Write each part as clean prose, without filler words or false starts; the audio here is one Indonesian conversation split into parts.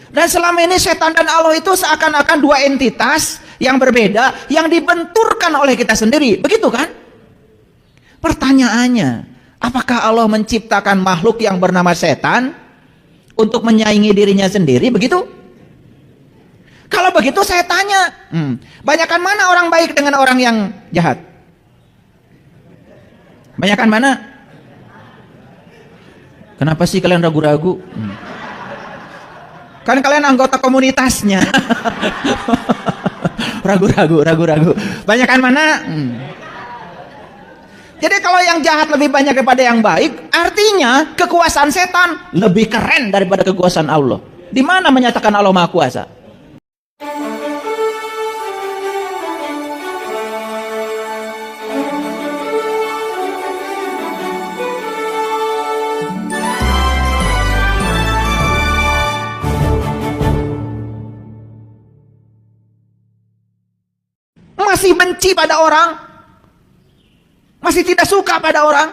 Dan selama ini setan dan Allah itu seakan-akan dua entitas yang berbeda, yang dibenturkan oleh kita sendiri. Begitu kan? Pertanyaannya, apakah Allah menciptakan makhluk yang bernama setan untuk menyaingi dirinya sendiri? Begitu? Kalau begitu saya tanya, banyakan mana orang baik dengan orang yang jahat? Banyakan mana? Kenapa sih kalian ragu-ragu? Kan kalian anggota komunitasnya. Ragu-ragu. Banyakan mana? Jadi kalau yang jahat lebih banyak daripada yang baik, artinya kekuasaan setan lebih keren daripada kekuasaan Allah. Di mana menyatakan Allah Maha Kuasa? Masih benci pada orang, masih tidak suka pada orang.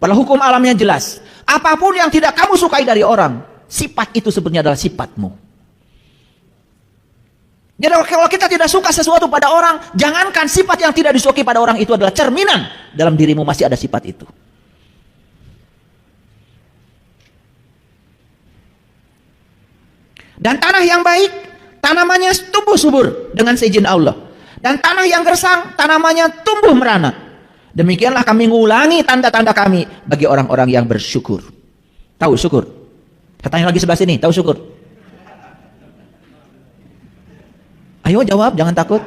Padahal hukum alamnya jelas, apapun yang tidak kamu sukai dari orang, sifat itu sebenarnya adalah sifatmu. Jadi kalau kita tidak suka sesuatu pada orang, jangankan sifat yang tidak disukai pada orang itu adalah cerminan, dalam dirimu masih ada sifat itu. Dan tanah yang baik, tanamannya tumbuh subur dengan seizin Allah. Dan tanah yang gersang, tanamannya tumbuh merana. Demikianlah kami mengulangi tanda-tanda kami bagi orang-orang yang bersyukur. Tahu syukur? Katanya lagi sebelah sini, tahu syukur? Ayo jawab, jangan takut.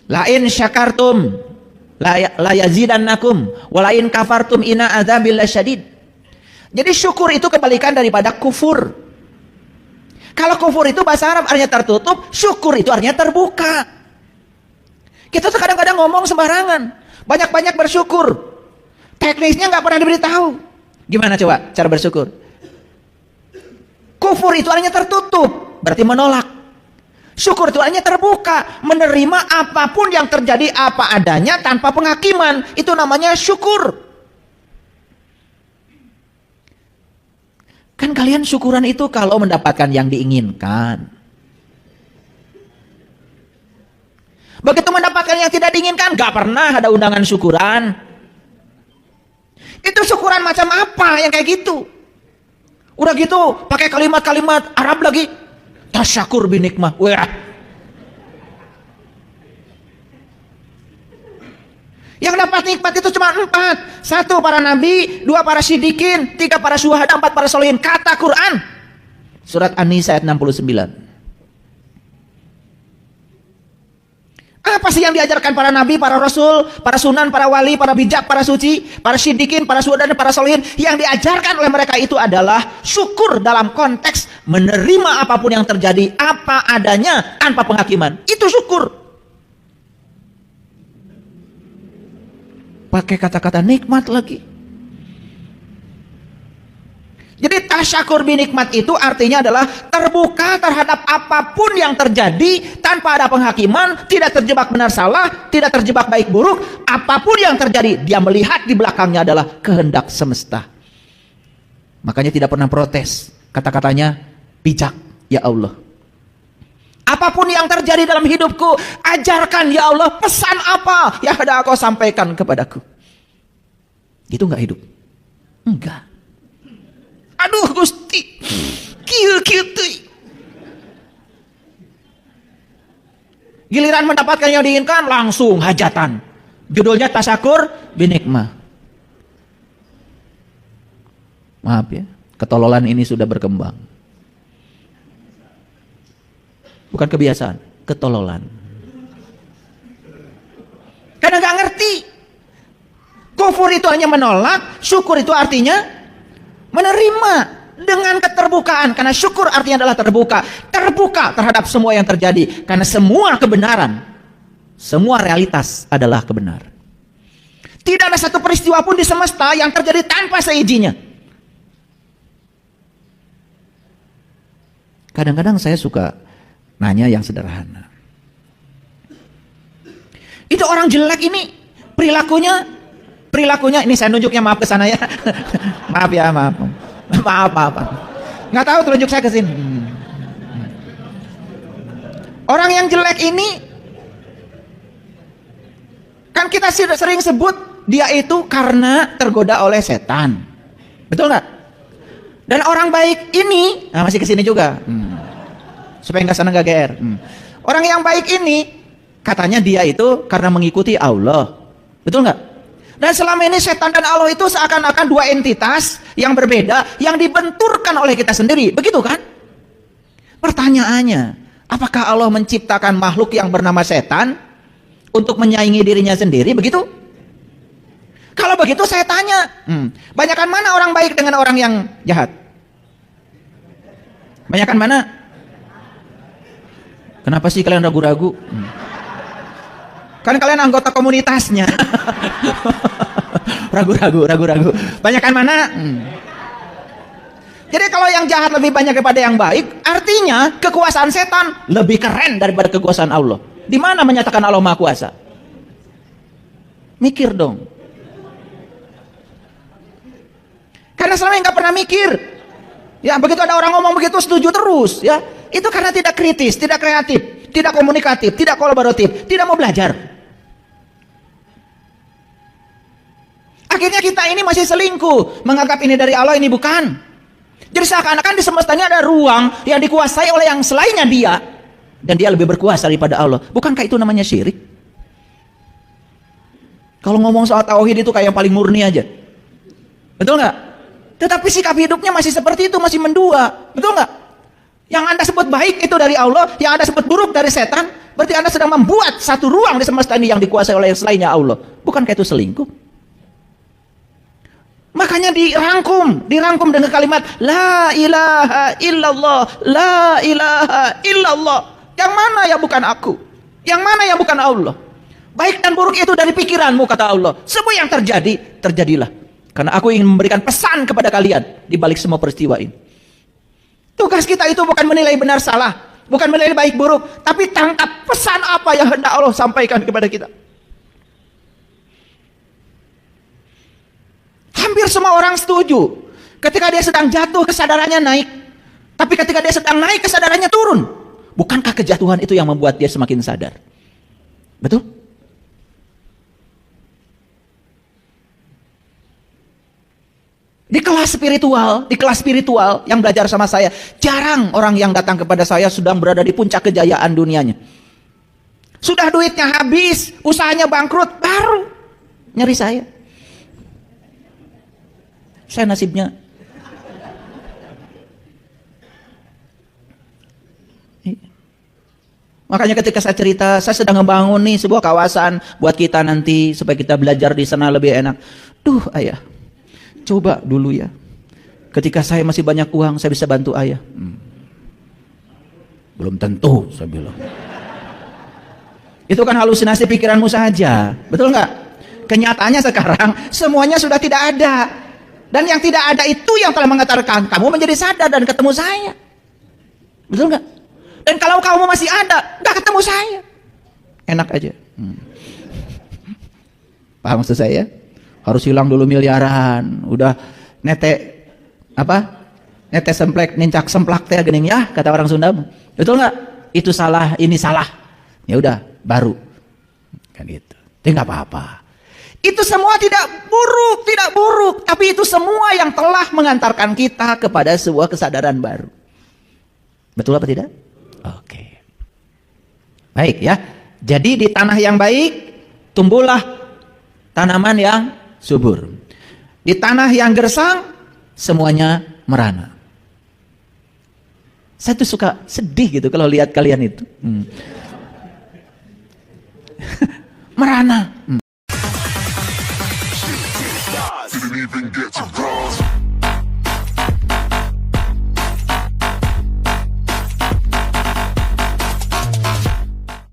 Lain syakartum la yazidannakum walain kafartum inna adzabil lasyadid. Jadi syukur itu kebalikan daripada kufur. Kalau kufur itu bahasa Arab artinya tertutup, syukur itu artinya terbuka. Kita tuh kadang-kadang ngomong sembarangan, banyak-banyak bersyukur, teknisnya nggak pernah diberitahu. Gimana coba cara bersyukur? Kufur itu artinya tertutup, berarti menolak. Syukur itu artinya terbuka, menerima apapun yang terjadi apa adanya tanpa penghakiman. Itu namanya syukur. Kan kalian syukuran itu kalau mendapatkan yang diinginkan. Begitu mendapatkan yang tidak diinginkan, gak pernah ada undangan syukuran. Itu syukuran macam apa yang kayak gitu? Udah gitu, pakai kalimat-kalimat Arab lagi. Tasyakur binikmah. Wah. Yang dapat nikmat itu cuma 4. 1 para nabi, 2 para siddiqin, 3 para syuhada, 4 para sholihin. Kata Quran. Surat An-Nisa ayat 69. Apa sih yang diajarkan para nabi, para rasul, para sunan, para wali, para bijak, para suci, para siddiqin, para syuhada, dan para sholihin? Yang diajarkan oleh mereka itu adalah syukur dalam konteks menerima apapun yang terjadi apa adanya tanpa penghakiman. Itu syukur. Pakai kata-kata nikmat lagi. Jadi tasyakur binikmat itu artinya adalah terbuka terhadap apapun yang terjadi tanpa ada penghakiman, tidak terjebak benar salah, tidak terjebak baik buruk. Apapun yang terjadi, dia melihat di belakangnya adalah kehendak semesta. Makanya tidak pernah protes. Kata-katanya bijak, ya Allah. Apapun yang terjadi dalam hidupku, ajarkan ya Allah, pesan apa yang ada kau sampaikan kepadaku. Gitu nggak hidup? Enggak. Aduh Gusti, kieu teuy. Giliran mendapatkan yang diinginkan, langsung hajatan. Judulnya tasyakur binikmah. Maaf ya, ketololan ini sudah berkembang. Bukan kebiasaan, ketololan. Karena nggak ngerti. Kufur itu hanya menolak, syukur itu artinya menerima dengan keterbukaan. Karena syukur artinya adalah terbuka. Terbuka terhadap semua yang terjadi. Karena semua kebenaran, semua realitas adalah kebenaran. Tidak ada satu peristiwa pun di semesta yang terjadi tanpa seizinnya. Kadang-kadang saya suka nanya yang sederhana. Itu orang jelek ini perilakunya ini saya nunjuknya, maaf ke sana ya. Maaf ya, maaf. Maaf. Nggak tahu telunjuk saya ke sini. Orang yang jelek ini kan kita sering sebut dia itu karena tergoda oleh setan. Betul nggak? Dan orang baik ini, nah masih ke sini juga. Supaya nggak sana nggak GR. Orang yang baik ini katanya dia itu karena mengikuti Allah. Betul nggak? Dan selama ini setan dan Allah itu seakan-akan dua entitas yang berbeda, yang dibenturkan oleh kita sendiri. Begitu kan? Pertanyaannya, apakah Allah menciptakan makhluk yang bernama setan untuk menyaingi dirinya sendiri? Begitu? Kalau begitu saya tanya, banyakan mana orang baik dengan orang yang jahat? Banyakan mana? Kenapa sih kalian ragu-ragu? Kan kalian anggota komunitasnya. Ragu-ragu. Banyakan mana? Jadi kalau yang jahat lebih banyak daripada yang baik, artinya kekuasaan setan lebih keren daripada kekuasaan Allah. Di mana menyatakan Allah Maha Kuasa? Mikir dong. Karena selama ini nggak pernah mikir. Ya, begitu ada orang ngomong begitu setuju terus, ya. Itu karena tidak kritis, tidak kreatif, tidak komunikatif, tidak kolaboratif, tidak mau belajar. Akhirnya kita ini masih selingkuh, menganggap ini dari Allah, ini bukan. Jadi seakan-akan di semesta ini ada ruang yang dikuasai oleh yang selainnya dia, dan dia lebih berkuasa daripada Allah. Bukankah itu namanya syirik? Kalau ngomong soal tauhid itu kayak yang paling murni aja. Betul nggak? Tetapi sikap hidupnya masih seperti itu, masih mendua. Betul nggak? Yang Anda sebut baik itu dari Allah, yang Anda sebut buruk dari setan, berarti Anda sedang membuat satu ruang di semesta ini yang dikuasai oleh yang selainnya Allah. Bukankah itu selingkuh? Makanya dirangkum dengan kalimat La ilaha illallah, La ilaha illallah. Yang mana yang bukan aku? Yang mana yang bukan Allah? Baik dan buruk itu dari pikiranmu, kata Allah. Semua yang terjadi, terjadilah. Karena aku ingin memberikan pesan kepada kalian di balik semua peristiwa ini. Tugas kita itu bukan menilai benar salah, bukan menilai baik buruk, tapi tangkap pesan apa yang hendak Allah sampaikan kepada kita. Hampir semua orang setuju. Ketika dia sedang jatuh, kesadarannya naik. Tapi ketika dia sedang naik, kesadarannya turun. Bukankah kejatuhan itu yang membuat dia semakin sadar? Betul? Di kelas spiritual yang belajar sama saya, jarang orang yang datang kepada saya sedang berada di puncak kejayaan dunianya. Sudah duitnya habis, usahanya bangkrut, baru nyari saya. Saya nasibnya. Makanya ketika saya cerita, saya sedang membangun nih sebuah kawasan buat kita nanti supaya kita belajar di sana lebih enak. Duh ayah, coba dulu ya. Ketika saya masih banyak uang, saya bisa bantu ayah. Belum tentu, saya bilang. Itu kan halusinasi pikiranmu saja, betul nggak? Kenyataannya sekarang semuanya sudah tidak ada. Dan yang tidak ada itu yang telah mengantarkan kamu menjadi sadar dan ketemu saya. Betul nggak? Dan kalau kamu masih ada, nggak ketemu saya. Enak aja. Paham maksud saya? Harus hilang dulu miliaran. Udah nete semplek, nincak semplak teh gening ya, kata orang Sunda. Betul nggak? Itu salah, ini salah. Ya udah, baru. Kan gitu. Itu nggak apa-apa. Itu semua tidak buruk, tapi itu semua yang telah mengantarkan kita kepada sebuah kesadaran baru. Betul apa tidak? Oke. Baik ya. Jadi di tanah yang baik tumbuhlah tanaman yang subur. Di tanah yang gersang semuanya merana. Saya tuh suka sedih gitu kalau lihat kalian itu. Merana. Didn't even get to